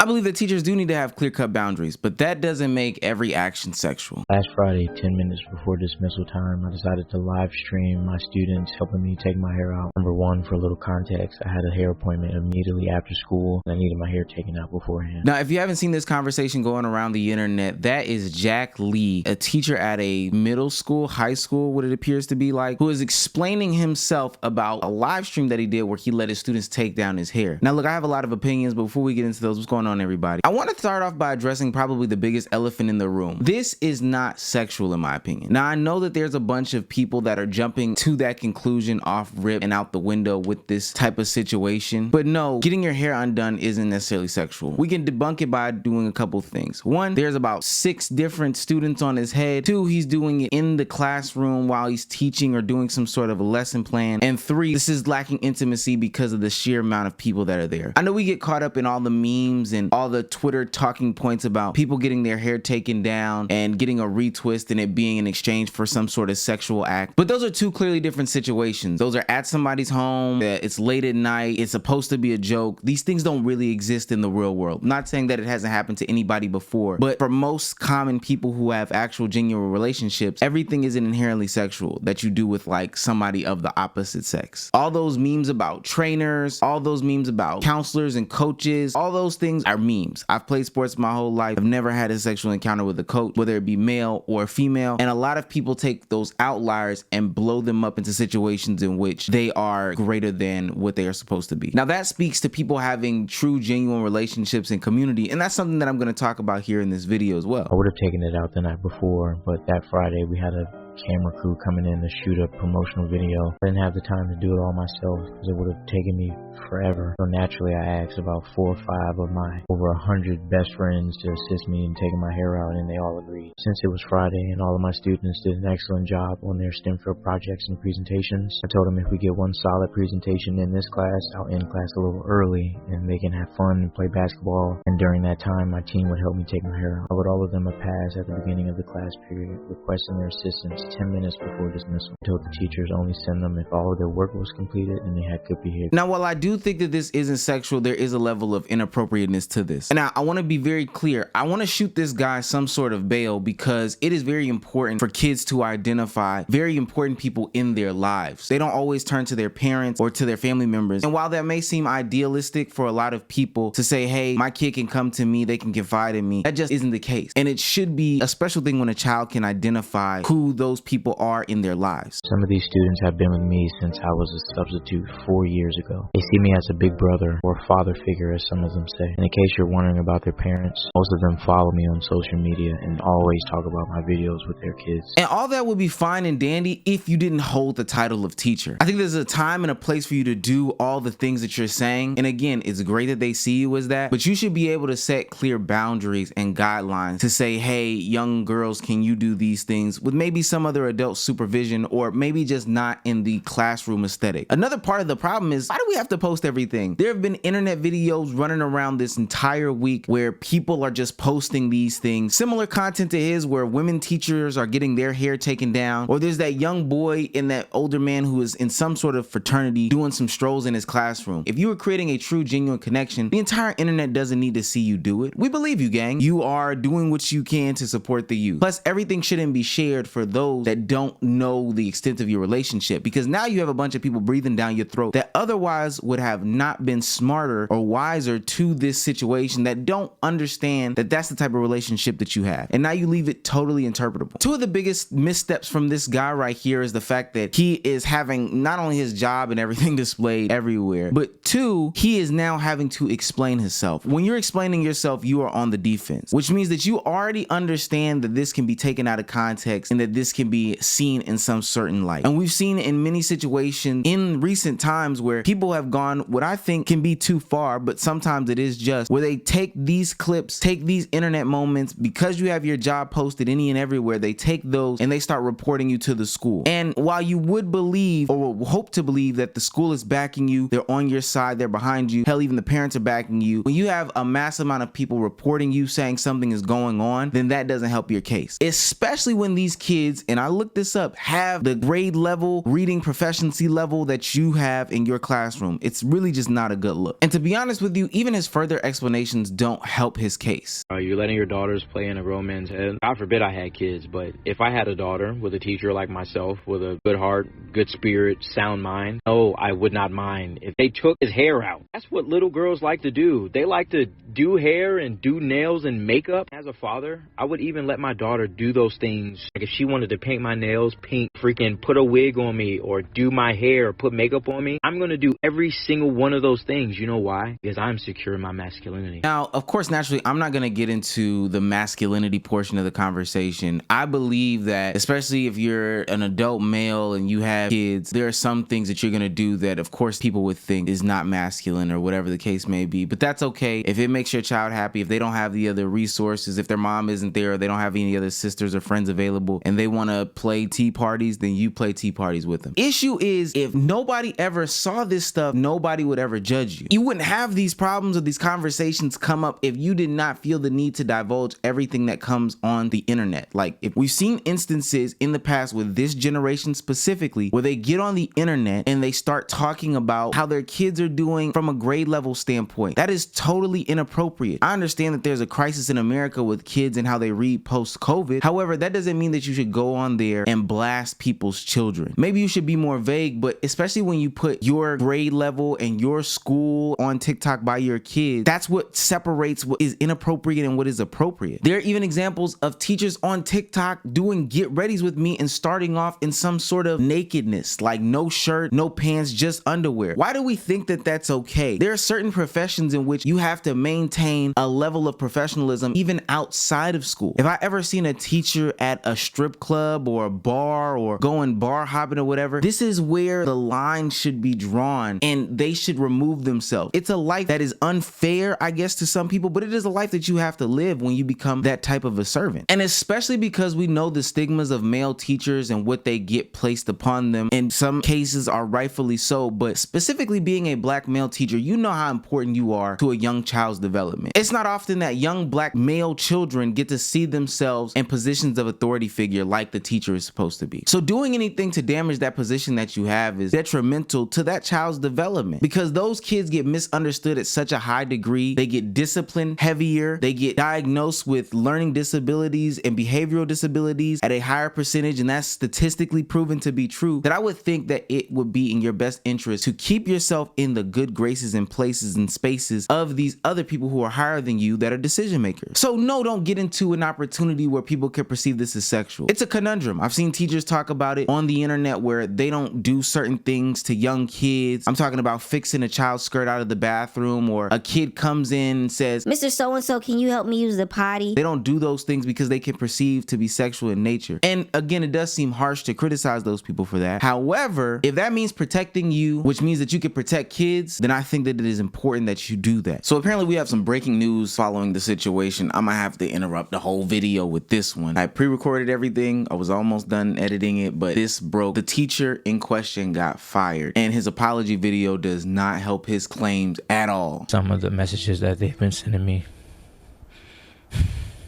I believe that teachers do need to have clear-cut boundaries, but that doesn't make every action sexual. Last Friday, 10 minutes before dismissal time, I decided to live stream my students helping me take my hair out. Number one, for a little context, I had a hair appointment immediately after school, and I needed my hair taken out beforehand. Now, if you haven't seen this conversation going around the internet, that is Jack Lee, a teacher at a middle school, high school, what it appears to be like, who is explaining himself about a live stream that he did where he let his students take down his hair. Now, look, I have a lot of opinions, but before we get into those, what's going on, everybody? I want to start off by addressing probably the biggest elephant in the room. This is not sexual, in my opinion. Now, I know that there's a bunch of people that are jumping to that conclusion off rip and out the window with this type of situation, but no, getting your hair undone isn't necessarily sexual. We can debunk it by doing a couple things. One, there's about 6 different students on his head. 2, he's doing it in the classroom while he's teaching or doing some sort of a lesson plan. And 3, this is lacking intimacy because of the sheer amount of people that are there. I know we get caught up in all the memes and all the Twitter talking points about people getting their hair taken down and getting a retwist and it being in exchange for some sort of sexual act. But those are 2 clearly different situations. Those are at somebody's home, it's late at night, it's supposed to be a joke. These things don't really exist in the real world. I'm not saying that it hasn't happened to anybody before, but for most common people who have actual genuine relationships, everything isn't inherently sexual that you do with like somebody of the opposite sex. All those memes about trainers, all those memes about counselors and coaches, all those things are memes. I've played sports my whole life. I've never had a sexual encounter with a coach, whether it be male or female. And a lot of people take those outliers and blow them up into situations in which they are greater than what they are supposed to be. Now that speaks to people having true, genuine relationships and community. And that's something that I'm going to talk about here in this video as well. I would have taken it out the night before, but that Friday we had a camera crew coming in to shoot a promotional video. I didn't have the time to do it all myself because it would have taken me forever. So naturally I asked about 4 or 5 of my over 100 best friends to assist me in taking my hair out, and they all agreed. Since it was Friday and all of my students did an excellent job on their STEM field projects and presentations, I told them if we get one solid presentation in this class, I'll end class a little early and they can have fun and play basketball, and during that time my team would help me take my hair out. I would all of them a pass at the beginning of the class period, requesting their assistance 10 minutes before dismissal. I told the teachers only send them if all of their work was completed and they had good behavior. Now, while I do think that this isn't sexual, there is a level of inappropriateness to this. And now I want to be very clear. I want to shoot this guy some sort of bail because it is very important for kids to identify very important people in their lives. They don't always turn to their parents or to their family members. And while that may seem idealistic for a lot of people to say, hey, my kid can come to me, they can confide in me, that just isn't the case. And it should be a special thing when a child can identify who those people are in their lives. Some of these students have been with me since I was a substitute 4 years ago. They see me as a big brother or father figure, as some of them say. And in case you're wondering about their parents, most of them follow me on social media and always talk about my videos with their kids. And all that would be fine and dandy if you didn't hold the title of teacher. I think there's a time and a place for you to do all the things that you're saying. And again, it's great that they see you as that, but you should be able to set clear boundaries and guidelines to say, hey, young girls, can you do these things with maybe some other adult supervision, or maybe just not in the classroom aesthetic. Another part of the problem is, why do we have to post everything? There have been internet videos running around this entire week where people are just posting these things, similar content to his, where women teachers are getting their hair taken down, or there's that young boy and that older man who is in some sort of fraternity doing some strolls in his classroom. If you were creating a true, genuine connection, the entire internet doesn't need to see you do it. We believe you, gang. You are doing what you can to support the youth. Plus, everything shouldn't be shared for those that don't know the extent of your relationship, because now you have a bunch of people breathing down your throat that otherwise would have not been smarter or wiser to this situation, that don't understand that that's the type of relationship that you have. And now you leave it totally interpretable. 2 of the biggest missteps from this guy right here is the fact that he is having not only his job and everything displayed everywhere, but 2, he is now having to explain himself. When you're explaining yourself, you are on the defense, which means that you already understand that this can be taken out of context and that this can be seen in some certain light. And we've seen in many situations in recent times where people have gone what I think can be too far, but sometimes it is just where they take these clips, take these internet moments, because you have your job posted any and everywhere, they take those and they start reporting you to the school. And while you would believe or hope to believe that the school is backing you, they're on your side, they're behind you, hell, even the parents are backing you, when you have a mass amount of people reporting you saying something is going on, then that doesn't help your case, especially when these kids and I looked this up, have the grade level, reading proficiency level that you have in your classroom. It's really just not a good look. And to be honest with you, even his further explanations don't help his case. You're letting your daughters play in a grown man's head. God forbid I had kids, but if I had a daughter with a teacher like myself, with a good heart, good spirit, sound mind, no, I would not mind if they took his hair out. That's what little girls like to do. They like to do hair and do nails and makeup. As a father, I would even let my daughter do those things. Like if she wanted to paint my nails pink, freaking put a wig on me, or do my hair, or put makeup on me, I'm going to do every single one of those things. You know why? Because I'm secure in my masculinity. Now, of course, naturally, I'm not going to get into the masculinity portion of the conversation. I believe that, especially if you're an adult male and you have kids, there are some things that you're going to do that, of course, people would think is not masculine or whatever the case may be. But that's okay. If it makes your child happy, if they don't have the other resources, if their mom isn't there, or they don't have any other sisters or friends available, and they want to play tea parties, then you play tea parties with them. Issue is, if nobody ever saw this stuff, nobody would ever judge you. You wouldn't have these problems or these conversations come up if you did not feel the need to divulge everything that comes on the internet. Like, if we've seen instances in the past with this generation specifically where they get on the internet and they start talking about how their kids are doing from a grade level standpoint. That is totally inappropriate. I understand that there's a crisis in America with kids and how they read post-COVID. However, that doesn't mean that you should go on there and blast people's children. Maybe you should be more vague, but especially when you put your grade level and your school on TikTok by your kids, that's what separates what is inappropriate and what is appropriate. There are even examples of teachers on TikTok doing get readies with me and starting off in some sort of nakedness, like no shirt, no pants, just underwear. Why do we think that that's okay? There are certain professions in which you have to maintain a level of professionalism even outside of school. If I ever seen a teacher at a strip club or a bar or going bar hopping or whatever, this is where the line should be drawn and they should remove themselves. It's a life that is unfair, I guess, to some people, but it is a life that you have to live when you become that type of a servant. And especially because we know the stigmas of male teachers and what they get placed upon them, in some cases are rightfully so, but specifically being a black male teacher, you know how important you are to a young child's development. It's not often that young black male children get to see themselves in positions of authority figure like the teacher is supposed to be. So doing anything to damage that position that you have is detrimental to that child's development, because those kids get misunderstood at such a high degree. They get disciplined heavier. They get diagnosed with learning disabilities and behavioral disabilities at a higher percentage, and that's statistically proven to be true, that I would think that it would be in your best interest to keep yourself in the good graces and places and spaces of these other people who are higher than you that are decision makers. So no, don't get into an opportunity where people can perceive this as sexual. It's a conundrum. I've seen teachers talk about it on the internet where they don't do certain things to young kids. I'm talking about fixing a child's skirt out of the bathroom, or a kid comes in and says, "Mr. So-and-so, can you help me use the potty?" They don't do those things because they can perceive to be sexual in nature. And again, it does seem harsh to criticize those people for that. However, if that means protecting you, which means that you can protect kids, then I think that it is important that you do that. So apparently we have some breaking news following the situation. I'm gonna have to interrupt the whole video with this one. I pre-recorded everything. I was almost done editing it, but this broke. The teacher in question got fired, and his apology video does not help his claims at all. Some of the messages that they've been sending me.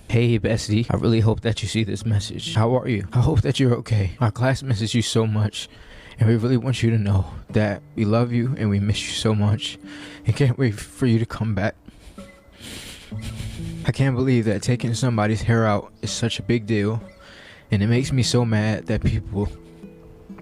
Hey bestie, I really hope that you see this message. How are you? I hope that you're okay. Our class misses you so much, and we really want you to know that we love you and we miss you so much and can't wait for you to come back. I can't believe that taking somebody's hair out is such a big deal, and it makes me so mad that people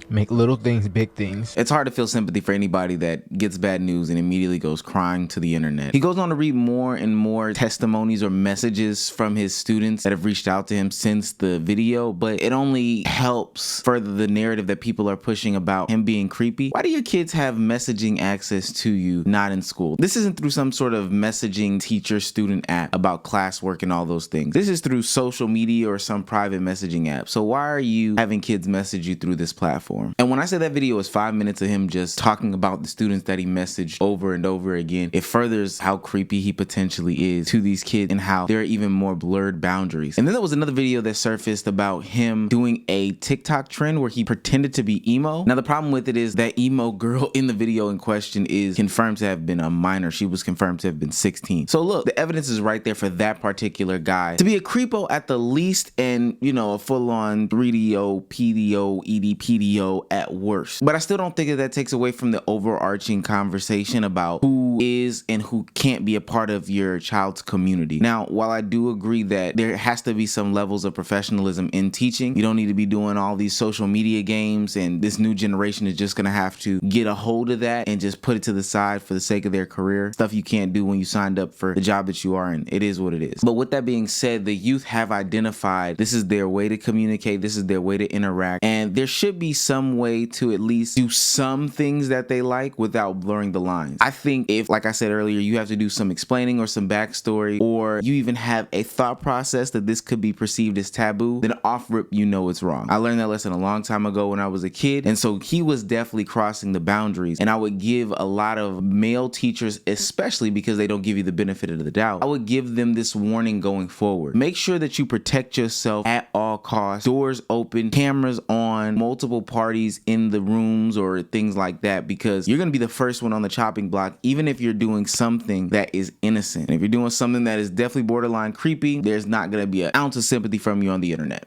make little things big things. It's hard to feel sympathy for anybody that gets bad news and immediately goes crying to the internet. He goes on to read more and more testimonies or messages from his students that have reached out to him since the video, but it only helps further the narrative that people are pushing about him being creepy. Why do your kids have messaging access to you, not in school? This isn't through some sort of messaging teacher-student app about classwork and all those things. This is through social media or some private messaging app. So why are you having kids message you through this platform? for him. And when I say that video is 5 minutes of him just talking about the students that he messaged over and over again, it furthers how creepy he potentially is to these kids and how there are even more blurred boundaries. And then there was another video that surfaced about him doing a TikTok trend where he pretended to be emo. Now the problem with it is that emo girl in the video in question is confirmed to have been a minor. She was confirmed to have been 16. So look, the evidence is right there for that particular guy to be a creepo at the least, and you know, a full-on 3DO, PDO, EDPDO at worst. But I still don't think that takes away from the overarching conversation about who is and who can't be a part of your child's community. Now, while I do agree that there has to be some levels of professionalism in teaching, you don't need to be doing all these social media games, and this new generation is just gonna have to get a hold of that and just put it to the side for the sake of their career. Stuff you can't do when you signed up for the job that you are in. It is what it is. But with that being said, the youth have identified this is their way to communicate, this is their way to interact, and there should be some way to at least do some things that they like without blurring the lines. I think if, like I said earlier, you have to do some explaining or some backstory, or you even have a thought process that this could be perceived as taboo, then off rip you know it's wrong. I learned that lesson a long time ago when I was a kid, and so he was definitely crossing the boundaries. And I would give a lot of male teachers, especially because they don't give you the benefit of the doubt, I would give them this warning going forward. Make sure that you protect yourself at all costs. Doors open, cameras on, multiple parties in the rooms or things like that, because you're going to be the first one on the chopping block, even if you're doing something that is innocent. And if you're doing something that is definitely borderline creepy, there's not going to be an ounce of sympathy from you on the internet.